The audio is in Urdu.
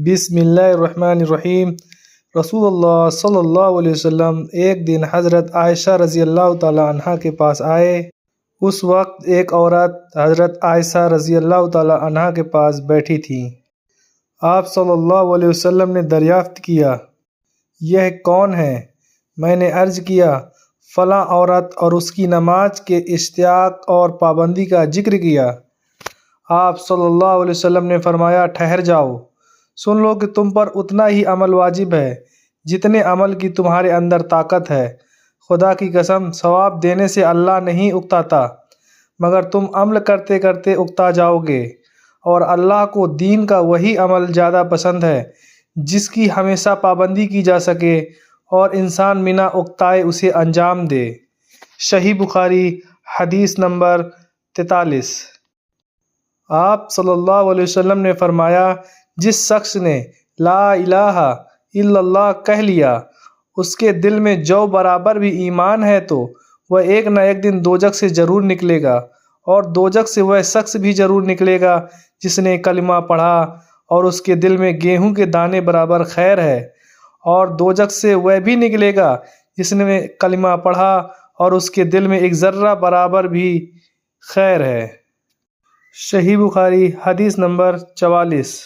بسم اللہ الرحمن الرحیم۔ رسول اللہ صلی اللہ علیہ وسلم ایک دن حضرت عائشہ رضی اللہ تعالی عنہ کے پاس آئے۔ اس وقت ایک عورت حضرت عائشہ رضی اللہ تعالی عنہ کے پاس بیٹھی تھی۔ آپ صلی اللہ علیہ وسلم نے دریافت کیا، یہ کون ہے؟ میں نے عرض کیا، فلاں عورت، اور اس کی نماز کے اشتیاق اور پابندی کا ذکر کیا۔ آپ صلی اللہ علیہ وسلم نے فرمایا، ٹھہر جاؤ، سن لو کہ تم پر اتنا ہی عمل واجب ہے جتنے عمل کی تمہارے اندر طاقت ہے۔ خدا کی قسم، ثواب دینے سے اللہ نہیں اکتاتا، مگر تم عمل کرتے کرتے اکتا جاؤ گے، اور اللہ کو دین کا وہی عمل زیادہ پسند ہے جس کی ہمیشہ پابندی کی جا سکے اور انسان بنا اکتائے اسے انجام دے۔ صحیح بخاری، حدیث نمبر 43۔ آپ صلی اللہ علیہ وسلم نے فرمایا، جس شخص نے لا الہ الا اللہ کہہ لیا، اس کے دل میں جو برابر بھی ایمان ہے تو وہ ایک نہ ایک دن دوزخ سے ضرور نکلے گا، اور دوزخ سے وہ شخص بھی ضرور نکلے گا جس نے کلمہ پڑھا اور اس کے دل میں گیہوں کے دانے برابر خیر ہے، اور دوزخ سے وہ بھی نکلے گا جس نے کلمہ پڑھا اور اس کے دل میں ایک ذرہ برابر بھی خیر ہے۔ صحیح بخاری، حدیث نمبر 44۔